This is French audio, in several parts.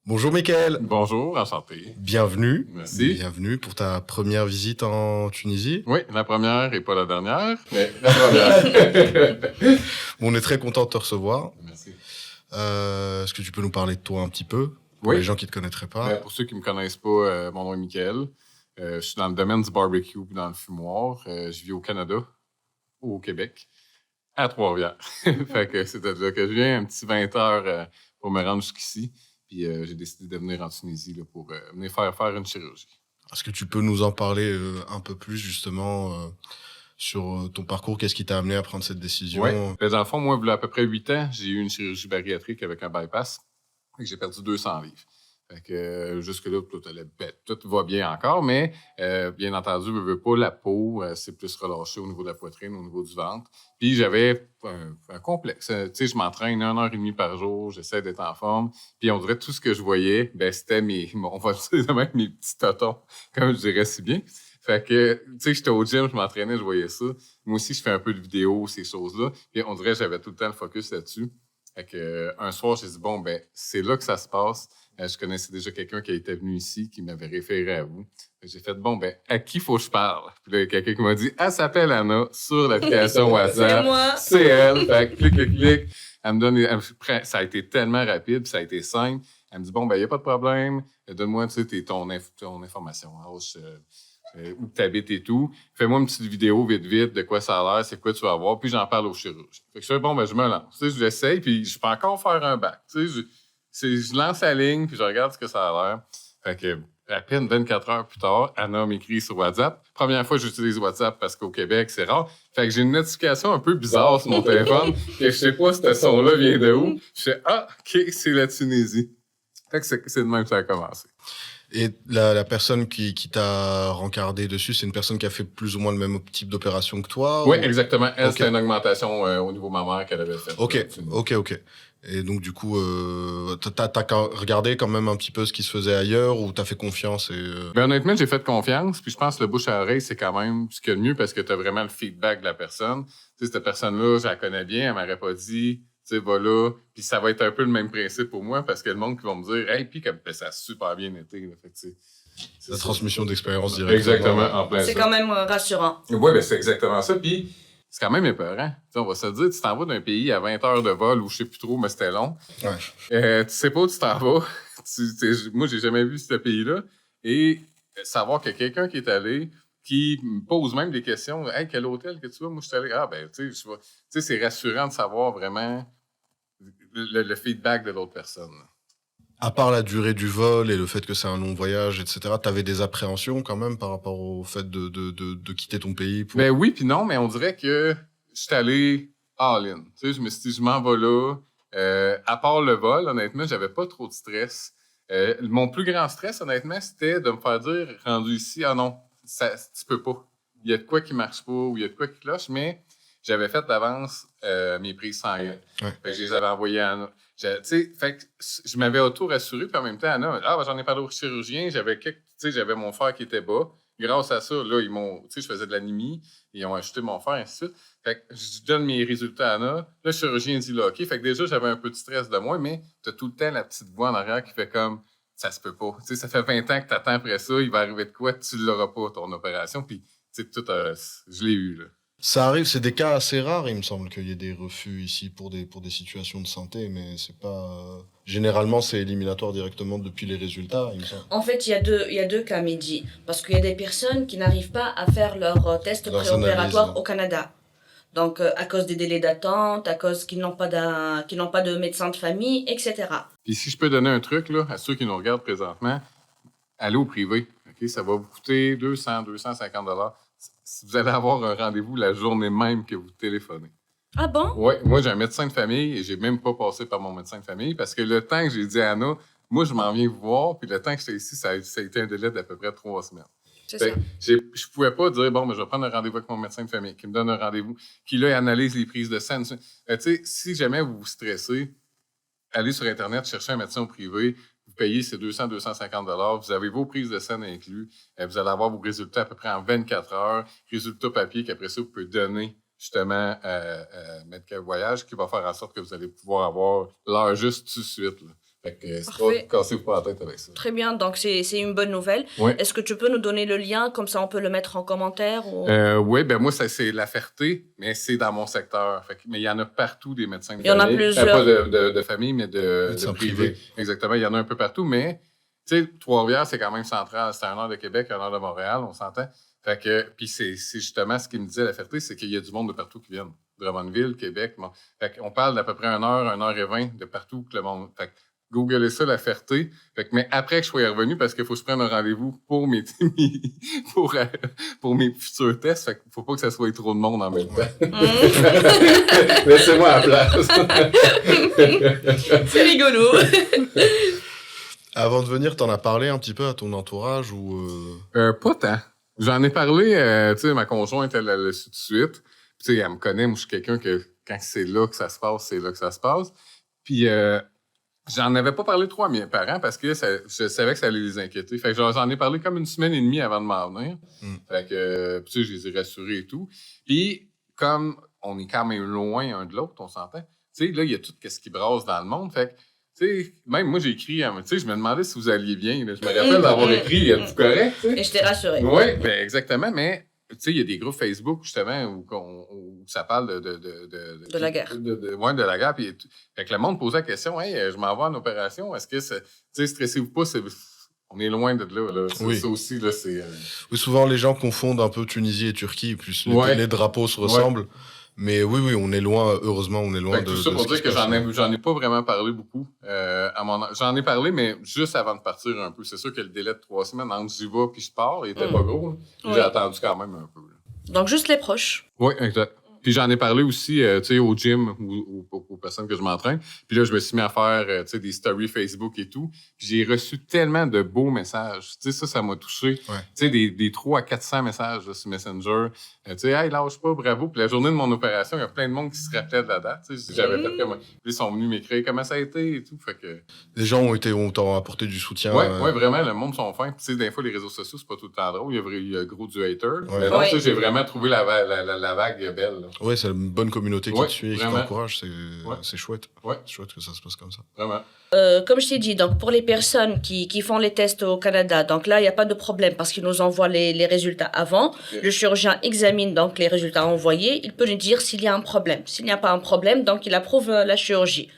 Bonjour Mickaël, Bonjour, enchanté. bienvenue. Merci. Bienvenue pour ta première visite en Tunisie. Oui, la première et pas la dernière, mais la première. On est très content de te recevoir. Merci. Est-ce que tu peux nous parler de toi un petit peu pour Oui. les gens qui ne te connaîtraient pas? Pour ceux qui ne me connaissent pas, mon nom est Mickaël. Je suis dans le domaine du barbecue et dans le fumoir. Je vis au Canada, au Québec, à Trois-Rivières. Fait que c'est de là que je viens, un petit 20 heures pour me rendre jusqu'ici. Puis j'ai décidé de venir en Tunisie là, pour venir faire une chirurgie. Est-ce que tu peux nous en parler un peu plus justement sur ton parcours? Qu'est-ce qui t'a amené à prendre cette décision? Oui. Dans le fond, moi, il y a à peu près 8 ans, j'ai eu une chirurgie bariatrique avec un bypass. Fait que j'ai perdu 200 livres. Fait que jusque-là, tout va bien encore, mais bien entendu, je veux pas la peau, c'est plus relâché au niveau de la poitrine, au niveau du ventre. Puis j'avais un complexe. Tu sais, je m'entraîne 1 heure et demie par jour, j'essaie d'être en forme. Puis on dirait tout ce que je voyais, c'était on va dire de même, mes petits totons, comme je dirais si bien. Fait que, tu sais, j'étais au gym, je m'entraînais, je voyais ça. Moi aussi, je fais un peu de vidéo, ces choses-là. Puis on dirait que j'avais tout le temps le focus là-dessus. Fait que, un soir, j'ai dit, bon, c'est là que ça se passe. Je connaissais déjà quelqu'un qui était venu ici, qui m'avait référé à vous. J'ai fait, bon, à qui faut que je parle? Puis là, il y a quelqu'un qui m'a dit, elle s'appelle Anna sur l'application WhatsApp. C'est moi. C'est elle. Fait que clic. Elle me donne, ça a été tellement rapide, puis ça a été simple. Elle me dit, bon, il n'y a pas de problème. Donne-moi, tu sais, ton information. Où tu habites et tout. Fais-moi une petite vidéo vite de quoi ça a l'air, c'est quoi tu vas voir, puis j'en parle au chirurgien. Fait que je fais, bon, je me lance. Tu sais, je l'essaye, puis je peux encore faire un bac. Tu sais, je lance la ligne, puis je regarde ce que ça a l'air. Fait que, à peine 24 heures plus tard, Anna m'écrit sur WhatsApp. Première fois que j'utilise WhatsApp parce qu'au Québec, c'est rare. Fait que j'ai une notification un peu bizarre sur mon téléphone, que je sais pas si ce son-là vient de où. Je fais, OK, c'est la Tunisie. Fait que c'est de même que ça a commencé. Et la personne qui t'a rencardé dessus, c'est une personne qui a fait plus ou moins le même type d'opération que toi? Oui, ou... exactement. Elle, Okay. C'était une augmentation au niveau mammaire qu'elle avait faite. OK. Et donc, du coup, t'as regardé quand même un petit peu ce qui se faisait ailleurs ou t'as fait confiance honnêtement, j'ai fait confiance. Puis je pense que le bouche à oreille, c'est quand même ce qu'il y a de mieux parce que t'as vraiment le feedback de la personne. Tu sais, cette personne-là, je la connais bien, elle m'aurait pas dit... Tu sais, voilà. Puis ça va être un peu le même principe pour moi parce que le monde qui va me dire, hey, puis comme ça a super bien été. Là. Fait que, c'est la transmission d'expérience directement. Exactement, en plein C'est quand même rassurant. Oui, c'est exactement ça. Puis c'est quand même épeurant. T'sais, on va se dire, tu t'en vas d'un pays à 20 heures de vol ou je sais plus trop, mais c'était long. Ouais. Tu sais pas où tu t'en vas. Moi, j'ai jamais vu ce pays-là. Et savoir que quelqu'un qui est allé, qui me pose même des questions, hey, quel hôtel que tu vas? Moi, je suis allé. Tu sais, c'est rassurant de savoir vraiment le feedback de l'autre personne. À part la durée du vol et le fait que c'est un long voyage, etc., t'avais des appréhensions quand même par rapport au fait de quitter ton pays pour... Oui puis non, mais on dirait que je suis allé all-in. Tu sais, je me suis dit, je m'en vais là. À part le vol, honnêtement, j'avais pas trop de stress. Mon plus grand stress, honnêtement, c'était de me faire dire, rendu ici, non, tu peux pas. Il y a de quoi qui marche pas ou il y a de quoi qui cloche, mais j'avais fait d'avance mes prises sanguines. Ouais. Fait que je les avais envoyées à Anna. Fait que je m'avais auto-rassuré, puis en même temps, Anna, j'en ai parlé au chirurgien, j'avais mon fer qui était bas. Grâce à ça, là, je faisais de l'anémie, ils ont ajouté mon fer, ainsi de suite. Fait que je donne mes résultats à Anna. Le chirurgien dit là, OK. Fait que déjà, j'avais un peu de stress de moi, mais t'as tout le temps la petite voix en arrière qui fait comme, ça se peut pas. Tu sais, ça fait 20 ans que t'attends après ça, il va arriver de quoi, tu l'auras pas, ton opération. Puis, tu sais, je l'ai eu, là. Ça arrive, c'est des cas assez rares, il me semble qu'il y ait des refus ici pour des situations de santé, mais c'est pas... Généralement, c'est éliminatoire directement depuis les résultats, il me semble. En fait, il y a deux cas, Mehdi. Parce qu'il y a des personnes qui n'arrivent pas à faire leur test préopératoire au Canada. Donc, à cause des délais d'attente, à cause qu'ils n'ont pas de médecin de famille, etc. Puis si je peux donner un truc là, à ceux qui nous regardent présentement, allez au privé. Okay? Ça va vous coûter 200-250 $. Si vous allez avoir un rendez-vous la journée même que vous téléphonez. Ah bon? Oui, moi j'ai un médecin de famille et j'ai même pas passé par mon médecin de famille parce que le temps que j'ai dit à Anna, moi je m'en viens vous voir, puis le temps que j'étais ici, ça a été un délai d'à peu près 3 semaines. C'est ça. Je pouvais pas dire, je vais prendre un rendez-vous avec mon médecin de famille, qui me donne un rendez-vous, qui là analyse les prises de sang. Tu sais, si jamais vous vous stressez, allez sur Internet, cherchez un médecin au privé, vous payez ces 200-250 $, vous avez vos prises de sang inclus, vous allez avoir vos résultats à peu près en 24 heures, résultats papier qu'après ça, vous pouvez donner justement à Medical Voyage qui va faire en sorte que vous allez pouvoir avoir l'heure juste tout de suite. Là. Fait que c'est Parfait. pas cassez-vous pas la tête avec ça. Très bien, donc c'est une bonne nouvelle. Oui. Est-ce que tu peux nous donner le lien, comme ça on peut le mettre en commentaire ou... Oui, ben moi, c'est La Ferté, mais c'est dans mon secteur. Mais il y en a partout des médecins de Il y en a famille. plusieurs. Pas de famille, mais de Médecins privé. privés. Exactement, il y en a un peu partout, mais tu sais, Trois-Rivières, c'est quand même central. C'est à 1 heure de Québec, à 1 heure de Montréal, on s'entend. Fait que, puis c'est justement ce qu'il me disait La Ferté, c'est qu'il y a du monde de partout qui viennent. Drummondville, Québec. Bon. Fait qu'on parle d'à peu près 1 heure et 20 de partout que le monde. Fait que googlez ça, La Ferté. Fait que, mais après que je sois revenu, parce qu'il faut se prendre un rendez-vous pour mes pour mes futurs tests, fait qu'il faut pas que ça soit trop de monde en même temps. Laissez-moi la place. C'est rigolo. Avant de venir, t'en as parlé un petit peu à ton entourage ou Pas tant. J'en ai parlé, tu sais, ma conjointe, elle le su tout de suite. Tu sais, elle me connaît, moi, je suis quelqu'un que quand c'est là que ça se passe, c'est là que ça se passe. Puis, j'en avais pas parlé trop à mes parents parce que je savais que ça allait les inquiéter. Fait que j'en ai parlé comme 1 semaine et demie avant de m'en venir. Fait que, tu sais, je les ai rassurés et tout. Puis, comme on est quand même loin un de l'autre, on s'entend. Tu sais, là, il y a tout ce qui brasse dans le monde. Fait que, tu sais, même moi, j'ai écrit, tu sais, je me demandais si vous alliez bien. Là. Je me rappelle d'avoir écrit, êtes-vous correct? Tu sais? Et je t'ai rassuré. Oui, ben exactement, mais tu sais, il y a des groupes Facebook, justement, où ça parle De la guerre. Ouais, de la guerre. Puis, fait que le monde posait la question, hey, je m'en vais en opération, est-ce que, tu sais, stressez-vous pas, on est loin de là. Oui. Ça aussi, là, c'est... Oui, souvent les gens confondent un peu Tunisie et Turquie, plus Ouais. les drapeaux se ressemblent. Mais oui, on est loin, heureusement, on est loin Fait que de tout ça de pour ce qui dire se que passe. j'en ai pas vraiment parlé beaucoup. J'en ai parlé, mais juste avant de partir un peu. C'est sûr que le délai de 3 semaines entre j'y vais puis je pars, il était pas gros. Là. Oui. J'ai attendu quand même un peu. Là. Donc juste les proches. Oui, exact. Puis j'en ai parlé aussi, tu sais, au gym ou aux personnes que je m'entraîne. Puis là, je me suis mis à faire, tu sais, des stories Facebook et tout. Puis j'ai reçu tellement de beaux messages. Tu sais, ça m'a touché. Ouais. Tu sais, des 300 à 400 messages là, sur Messenger. Tu sais, hey, lâche pas, bravo. Puis la journée de mon opération, il y a plein de monde qui se rappelait de la date. Tu sais, j'avais fait comme... Puis ils sont venus m'écrire comment ça a été et tout. Fait que... Les gens ont t'ont apporté du soutien. Ouais, vraiment, le monde sont fins. Puis, tu sais, des fois, les réseaux sociaux, c'est pas tout le temps drôle. Il y a gros du hater. Mais non, Ouais. tu sais, j'ai vraiment trouvé la vague belle. Là. Ouais, c'est une bonne communauté qui Ouais, te suit et qui vraiment. t'encourage. Ouais. C'est chouette. Ouais. C'est chouette que ça se passe comme ça. Vraiment. Comme je t'ai dit, donc pour les personnes qui font les tests au Canada, donc là, il n'y a pas de problème parce qu'ils nous envoient les résultats avant. Okay. Le chirurgien examine donc les résultats envoyés. Il peut nous dire s'il y a un problème. S'il n'y a pas un problème, donc il approuve la chirurgie.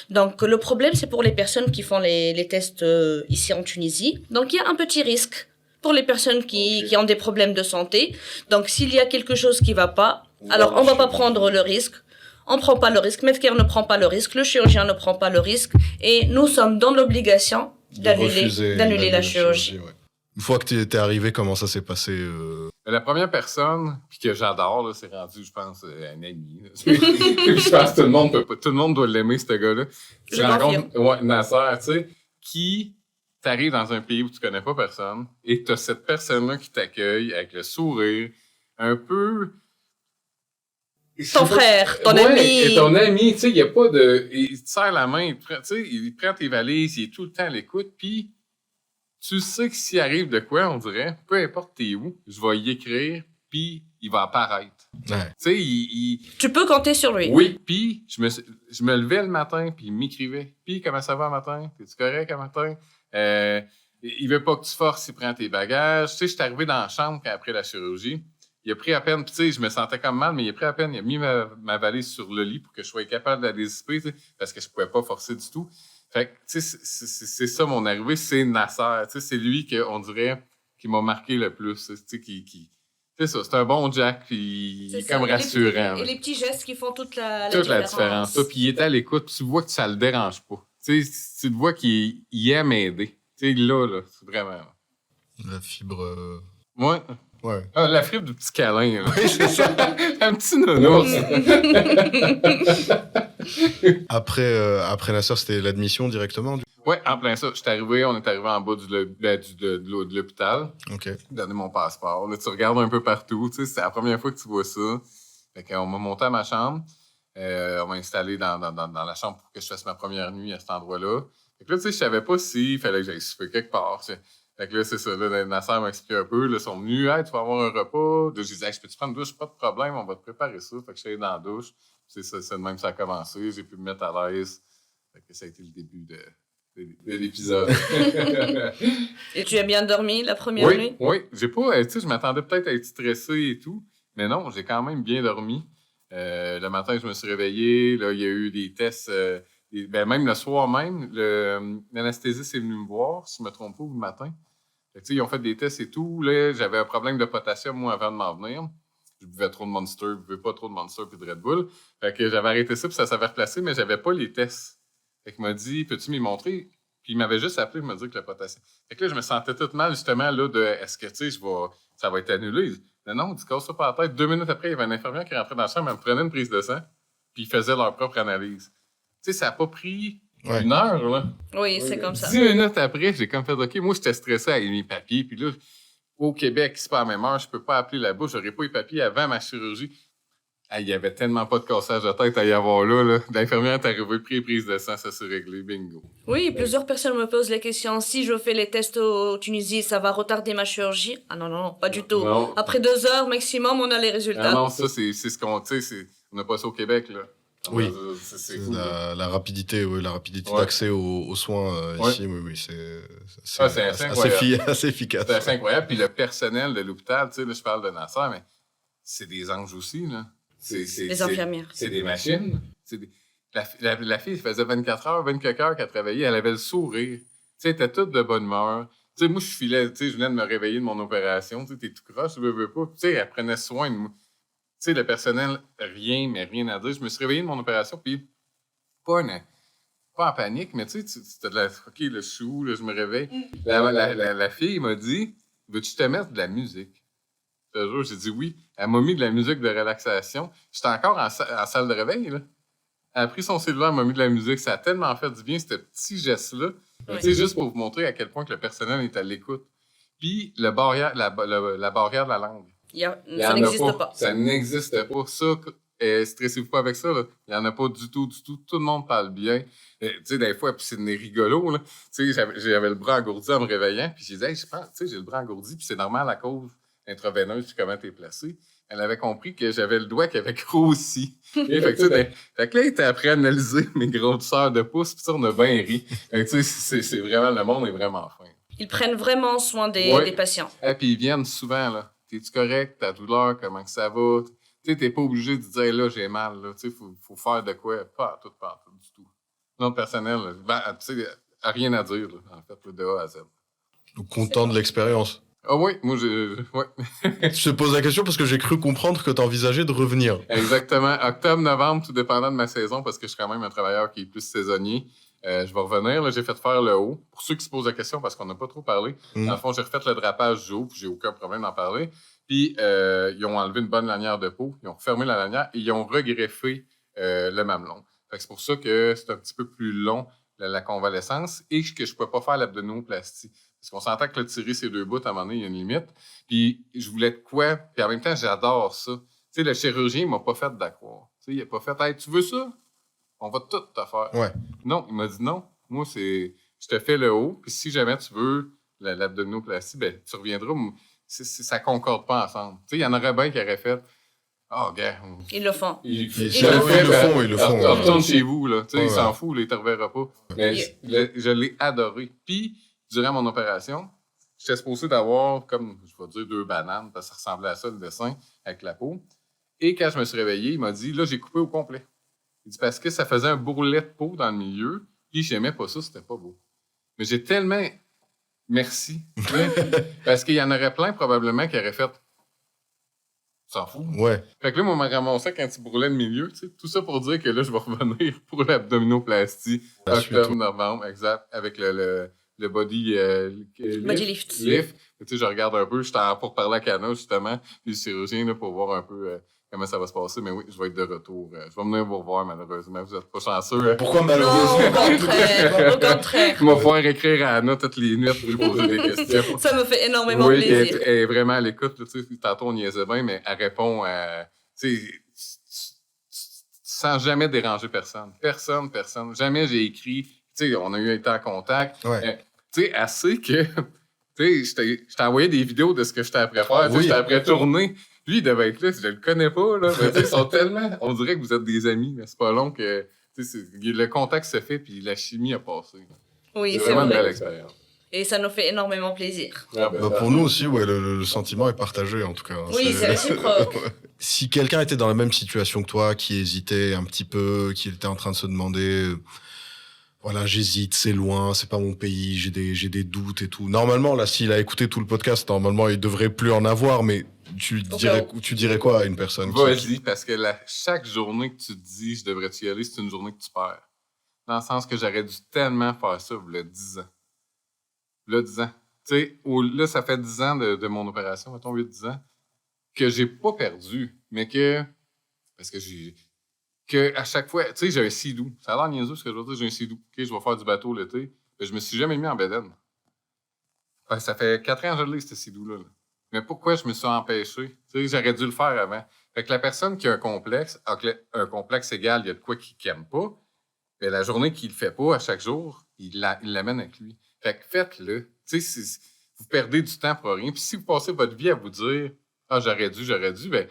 Donc le problème, c'est pour les personnes qui font les tests ici en Tunisie. Donc il y a un petit risque pour les personnes qui ont des problèmes de santé. Donc s'il y a quelque chose qui ne va pas, alors on ne va pas prendre le risque. On ne prend pas le risque, Medcare ne prend pas le risque, le chirurgien ne prend pas le risque et nous sommes dans l'obligation d'annuler la chirurgie. Ouais. Une fois que t'es arrivé, comment ça s'est passé La première personne puis que j'adore, là, c'est rendu, je pense, un ami. Je pense que tout le monde doit l'aimer, ce gars-là. Je confirme. Nasser, tu sais, qui t'arrive dans un pays où tu connais pas personne et tu as cette personne-là qui t'accueille avec le sourire, un peu... Ton frère, ton ami. Et ton ami, tu sais, il n'y a pas de... Il te serre la main, il prend tes valises, il est tout le temps à l'écoute, puis tu sais que s'il arrive de quoi, on dirait, peu importe t'es où, je vais y écrire, puis il va apparaître. Ouais. Tu sais, Tu peux compter sur lui. Oui, puis je me levais le matin, puis il m'écrivait. Puis comment ça va le matin? T'es-tu correct le matin? Il veut pas que tu forces, il prend tes bagages. Tu sais, je suis arrivé dans la chambre après la chirurgie. Il a pris à peine, tu sais, je me sentais comme mal, mais il a pris à peine, il a mis ma valise sur le lit pour que je sois capable de la dézipper, tu sais, parce que je pouvais pas forcer du tout. Fait que, tu sais, c'est ça mon arrivée, c'est Nasser. Tu sais, c'est lui qu'on dirait qui m'a marqué le plus. Tu sais, c'est ça, c'est un bon Jack, puis il est comme rassurant. Et les petits gestes qui font toute la différence. Ça, puis il est à l'écoute, tu vois que ça le dérange pas. Tu sais, tu vois qu'il aime aider. Tu sais, là, c'est vraiment... La fibre... Ouais. Ouais. Ah, la fibre du petit câlin. Là. Oui, c'est ça. Un petit nounours. Après Nasser, c'était l'admission directement Ouais, en plein ça. On est arrivé en bas de l'hôpital. OK. Donner mon passeport. Là, tu regardes un peu partout. Tu sais, c'est la première fois que tu vois ça. Fait qu'on m'a monté à ma chambre. On m'a installé dans la chambre pour que je fasse ma première nuit à cet endroit-là. Fait que là, tu sais, je savais pas s'il fallait que j'aille souper quelque part. T'sais. Fait que là, c'est ça. Là, Nasser m'a expliqué un peu. Là, ils sont venus. Hey, tu vas avoir un repas. Là, j'ai dit, hey, je peux-tu prendre une douche? Pas de problème, on va te préparer ça. Fait que je suis allé dans la douche. C'est ça, c'est de même que ça a commencé. J'ai pu me mettre à l'aise. Fait que ça a été le début de de l'épisode. Et tu as bien dormi la première nuit? Oui, j'ai pas, tu sais, je m'attendais peut-être à être stressé et tout, mais non, j'ai quand même bien dormi. Le matin, je me suis réveillé, là, il y a eu des tests, même le soir même, l'anesthésiste est venu me voir, si je me trompe pas, le matin. Fait que, ils ont fait des tests et tout, là, j'avais un problème de potassium, moi, avant de m'en venir. Je buvais trop de Monster, je buvais pas trop de Monster puis de Red Bull. Fait que j'avais arrêté ça, puis ça s'avait replacé, mais j'avais pas les tests. Fait qu'il m'a dit, peux-tu m'y montrer? Puis il m'avait juste appelé pour me dire que le potassium. Fait que là, je me sentais tout mal, justement, là, de est-ce que, tu sais, ça va être annulé? Mais non, tu casses ça par la tête. 2 minutes après, il y avait un infirmière qui rentrait dans la chambre, elle me prenait une prise de sang, puis ils faisaient leur propre analyse. Tu sais, ça n'a pas pris 1 heure, là. Oui, c'est comme ça. 10 minutes après, j'ai comme fait, OK, moi, j'étais stressé avec mes papiers, puis là, au Québec, c'est pas à la même heure, je peux pas appeler là-bas, j'aurais pas eu papiers avant ma chirurgie. Il y avait tellement pas de cassage de tête à y avoir là. L'infirmière est arrivée, prise de sang, ça s'est réglé, bingo. Oui, plusieurs personnes me posent la question, si je fais les tests au Tunisie, ça va retarder ma chirurgie? Ah non, pas du tout. Non. Après 2 heures maximum, on a les résultats. Ah non, ça, c'est ce qu'on, tu sais, on n'a pas ça au Québec, là. Oui, c'est fou, la rapidité, d'accès aux soins ici, oui, c'est assez efficace. C'est assez incroyable. Puis le personnel de l'hôpital, tu sais, là, je parle de Nasser, mais c'est des anges aussi, là. Les infirmières. C'est des machines. La fille, elle faisait 24 heures qu'elle travaillait, elle avait le sourire. Tu sais, elle était toute de bonne humeur. Tu sais, moi, je venais de me réveiller de mon opération, tu sais, t'es tout croche, tu veux pas. Tu sais, elle prenait soin de moi. Tu sais, le personnel, rien à dire. Je me suis réveillé de mon opération, puis pas en panique, mais tu sais, c'était de la... OK, le chou, là, je me réveille. La fille m'a dit, veux-tu te mettre de la musique? Je te jure, j'ai dit oui. Elle m'a mis de la musique de relaxation. J'étais encore en salle de réveil, là. Elle a pris son cellulaire, elle m'a mis de la musique. Ça a tellement fait du bien, ce petit geste-là. Oui. Tu sais, juste pour vous montrer à quel point que le personnel est à l'écoute. Puis, la barrière de la langue. Ça n'existe pas. Ça n'existe pas. Ça, stressez-vous pas avec ça. Là. Il n'y en a pas du tout. Tout le monde parle bien. Tu sais, des fois, puis c'est rigolo. Là. Tu sais, j'avais le bras engourdi en me réveillant. Puis j'ai dit, hey, je pense, tu sais, j'ai le bras engourdi. Puis c'est normal à cause intraveineuse, puis comment t'es placé. Elle avait compris que j'avais le doigt qui avait grossi. Fait que là, il était après à analyser mes grosseurs de pouce. Puis ça, on a bien ri. Tu sais, c'est vraiment, le monde est vraiment fin. Ils prennent vraiment soin des patients. Et puis ils viennent souvent, là. T'es-tu correct? Ta douleur, comment que ça va? Tu sais, t'es pas obligé de dire, là, j'ai mal, là. Tu sais, faut faire de quoi? Pas tout du tout. Non, personnel, tu sais, rien à dire, là, en fait, de A à Z. Donc, content de l'expérience. Ah oui, moi, Je te pose la question parce que j'ai cru comprendre que t'envisageais de revenir. Exactement. Octobre, novembre, tout dépendant de ma saison, parce que je suis quand même un travailleur qui est plus saisonnier. Je vais revenir. Là, j'ai fait faire le haut. Pour ceux qui se posent la question, parce qu'on n'a pas trop parlé, dans le fond, j'ai refait le drapage du haut, puis j'ai aucun problème d'en parler. Puis, ils ont enlevé une bonne lanière de peau, ils ont refermé la lanière et ils ont regreffé le mamelon. Fait que c'est pour ça que c'est un petit peu plus long, la convalescence, et que je ne peux pas faire l'abdominoplastie. Parce qu'on s'entend que le tirer ces 2 bouts, à un moment donné, il y a une limite. Puis, je voulais de quoi? Puis en même temps, j'adore ça. Tu sais, le chirurgien, il m'a pas fait d'accroire. Tu sais, il a pas fait, hey, tu veux ça? On va tout te faire. Ouais. Non, il m'a dit non. Moi, je te fais le haut, puis si jamais tu veux l'abdominoplastie, ben, tu reviendras. Ça concorde pas ensemble. Tu sais, il y en aurait bien qui auraient fait, oh, gars. Ils le font. Ils le font. Retourne chez vous, là. Tu sais, ils s'en foutent, ils te reverront pas. Mais je l'ai adoré. Puis, durant mon opération, j'étais supposé d'avoir, comme, je vais dire, 2 bananes, parce que ça ressemblait à ça, le dessin, avec la peau. Et quand je me suis réveillé, il m'a dit, là, j'ai coupé au complet. Il dit, parce que ça faisait un bourrelet de peau dans le milieu, puis j'aimais pas ça, c'était pas beau. Mais j'ai tellement... Merci. Parce qu'il y en aurait plein, probablement, qui auraient fait... S'en fout. Ouais. Fait que là, moi, on m'a ramassé avec un petit bourrelet de milieu, tu sais. Tout ça pour dire que là, je vais revenir pour l'abdominoplastie. Octobre, novembre, exact, avec le body lift. Tu sais, je regarde un peu, j'étais pour parler à Cana, justement, puis le chirurgien, là, pour voir un peu comment ça va se passer. Mais oui, je vais être de retour. Je vais venir vous revoir, malheureusement. Vous n'êtes pas chanceux. Pourquoi malheureusement? Non, au contraire. Je vais pouvoir écrire à Anna toutes les nuits pour lui poser des questions. Ça me fait énormément plaisir. Oui, elle est vraiment à l'écoute. Tu sais, tantôt, on niaisait bien, mais elle répond tu sais, sans jamais déranger personne. Personne. Jamais j'ai écrit. Tu sais, on a eu été en contact. Ouais. Tu sais, assez que... Tu sais, je t'ai envoyé des vidéos de ce que j'étais après faire. Oui. J'étais après tourner. Lui, il devait être là. Je le connais pas, là. Mais, ils sont tellement... On dirait que vous êtes des amis, mais c'est pas long que... Tu sais, le contact se fait, puis la chimie a passé. Oui, C'est c'est vraiment une belle vrai. expérience. Et ça nous fait énormément plaisir. Ah, ben, Pour nous aussi, ouais, le sentiment est partagé en tout cas. Oui, c'est réciproque. Si quelqu'un était dans la même situation que toi, qui hésitait un petit peu, qui était en train de se demander, voilà, j'hésite, c'est loin, c'est pas mon pays, j'ai des doutes et tout. Normalement, là, s'il a écouté tout le podcast, normalement, il devrait plus en avoir, mais tu dirais quoi à une personne Vas-y, parce que chaque journée que tu te dis je devrais-tu y aller, c'est une journée que tu perds. Dans le sens que j'aurais dû tellement faire ça, il y a 10 ans. Il y a 10 ans. Tu sais, là, ça fait 10 ans de mon opération, mettons 8-10 ans, que j'ai pas perdu, mais que. Parce que à chaque fois, tu sais, j'ai un sidou. Ça a l'air niaiseux ce que je veux dire, j'ai un sidou. OK, je vais faire du bateau l'été. Mais je me suis jamais mis en bedaine. Ça fait 4 ans que je l'ai, ce sidou-là. Là. Mais pourquoi je me suis empêché? Tu sais, j'aurais dû le faire avant. Fait que la personne qui a un complexe égal, il y a de quoi qu'il n'aime pas. Mais la journée qu'il le fait pas, à chaque jour, il l'amène avec lui. Fait que faites-le. Tu sais, vous perdez du temps pour rien. Puis si vous passez votre vie à vous dire « Ah, j'aurais dû », ben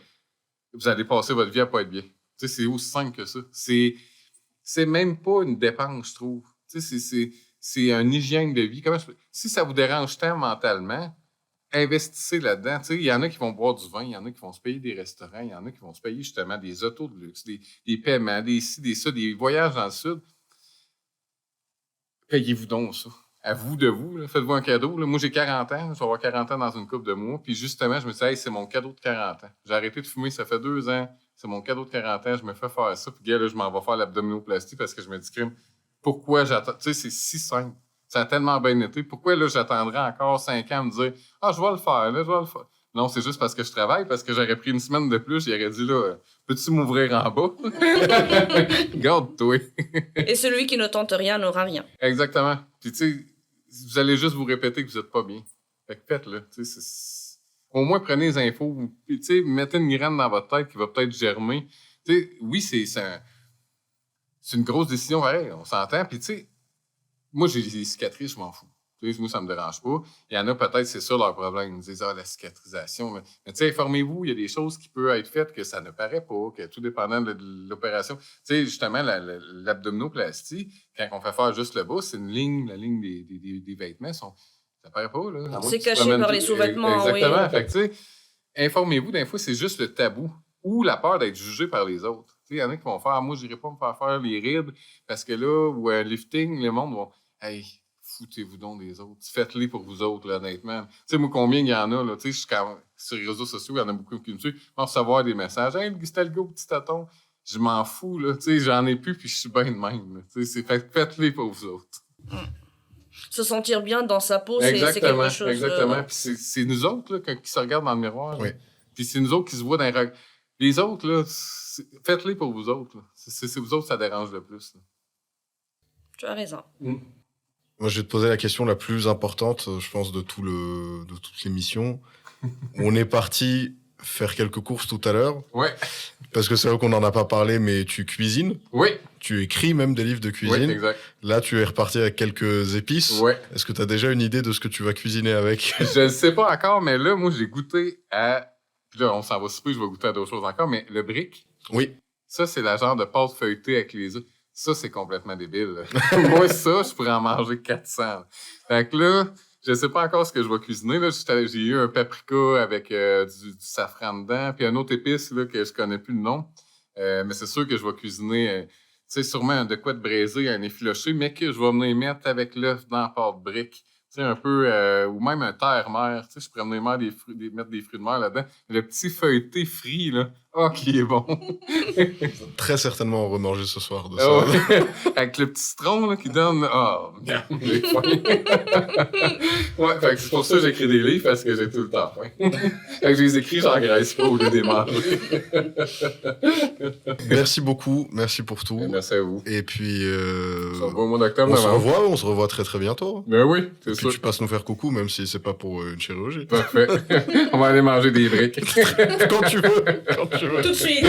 vous allez passer votre vie à pas être bien. Tu sais, c'est aussi simple que ça. C'est même pas une dépense, je trouve. Tu sais, c'est une hygiène de vie. Si ça vous dérange tant mentalement, investissez là-dedans. Tu sais, il y en a qui vont boire du vin, il y en a qui vont se payer des restaurants, il y en a qui vont se payer justement des autos de luxe, des paiements, des ci, des ça, des voyages dans le sud. Payez-vous donc ça. À vous de vous. Là. Faites-vous un cadeau. Là. Moi, j'ai 40 ans. Je vais avoir 40 ans dans une couple de mois. Puis justement, je me suis dit, hey, c'est mon cadeau de 40 ans. J'ai arrêté de fumer, ça fait 2 ans. C'est mon cadeau de 40 ans. Je me fais faire ça. Puis, gars, là, je m'en vais faire l'abdominoplastie parce que je me dis, crime, pourquoi j'attends? Tu sais, c'est si simple. Ça a tellement bien été. Pourquoi, là, j'attendrai encore 5 ans à me dire, ah, je vais le faire, là, je vais le faire. Non, c'est juste parce que je travaille, parce que j'aurais pris une semaine de plus, j'aurais dit, là, peux-tu m'ouvrir en bas? Garde-toi. Et celui qui ne tente rien n'aura rien. Exactement. Puis, tu sais, vous allez juste vous répéter que vous n'êtes pas bien. Fait que faites-le. Au moins, prenez les infos. Puis, tu sais, mettez une graine dans votre tête qui va peut-être germer. Tu sais, oui, c'est une grosse décision, pareil, on s'entend. Puis, tu sais, moi, j'ai des cicatrices, je m'en fous. Tu sais, moi, ça me dérange pas. Il y en a peut-être, c'est ça leur problème. Ils disent, la cicatrisation. Mais tu sais, informez-vous, il y a des choses qui peuvent être faites que ça ne paraît pas, que tout dépendant de l'opération. Tu sais, justement, l'abdominoplastie, quand on fait faire juste le bas, c'est une ligne, la ligne des vêtements. Ça paraît pas, là. C'est caché par les sous-vêtements, exactement. Oui. Fait que, tu sais, informez-vous, des fois, c'est juste le tabou ou la peur d'être jugé par les autres. Tu sais, il y en a qui vont faire, moi, je n'irai pas me faire les rides parce que là, ou un lifting, le monde va, hey, foutez-vous donc des autres. Faites-les pour vous autres, là, honnêtement. Tu sais, moi, combien il y en a, là? Tu sais, sur les réseaux sociaux, il y en a beaucoup qui me suivent. Ils vont recevoir des messages. Hey, c'était le gars au petit tâton. Je m'en fous, là. Tu sais, j'en ai plus, puis je suis bien de même, tu sais, faites-les pour vous autres. Se sentir bien dans sa peau, c'est quelque chose. Exactement. Puis c'est nous autres, là, qui se regardent dans le miroir. Oui. Puis c'est nous autres qui se voient dans les les autres, là, faites-les pour vous autres. Là. C'est vous autres ça dérange le plus. Là. Tu as raison. Moi, je vais te poser la question la plus importante, je pense, de toute l'émission. On est parti faire quelques courses tout à l'heure. Ouais. Parce que c'est vrai qu'on n'en a pas parlé, mais tu cuisines. Oui. Tu écris même des livres de cuisine. Oui, exact. Là, tu es reparti avec quelques épices. Ouais. Est-ce que tu as déjà une idée de ce que tu vas cuisiner avec? Je ne sais pas encore, mais là, moi, j'ai goûté à... Puis là, on s'en va souper, je vais goûter à d'autres choses encore, mais le brick, Oui. ça, c'est la genre de pâte feuilletée avec les œufs. Ça, c'est complètement débile. Moi, ça, je pourrais en manger 400. Fait que là, je sais pas encore ce que je vais cuisiner. Là, j'ai eu un paprika avec du safran dedans, puis un autre épice là, que je connais plus le nom. Mais c'est sûr que je vais cuisiner, tu sais, sûrement de quoi de braisé, un effiloché, mais que je vais venir mettre avec l'œuf dans la pâte brick. Tu sais, un peu, ou même un terre-mer. Tu sais, je pourrais venir mettre des fruits de mer là-dedans. Le petit feuilleté frit, là. Oh, qui est bon! Très certainement remanger ce soir de ça. Oh, avec le petit citron là, qui donne... Oh, merde, j'ai faim. Ouais, fait que c'est pour ça que j'écris des livres, parce que j'ai tout le temps faim. Fait que je les écris, j'engraisse pas au lieu de les manger. Merci beaucoup, merci pour tout. Merci à vous. Et puis, On se revoit au mois d'octobre. on se revoit très très bientôt. Ben oui, c'est Et ça. puis tu passes nous faire coucou, même si c'est pas pour une chirurgie. Parfait. On va aller manger des briques. Quand tu veux. Tout de suite.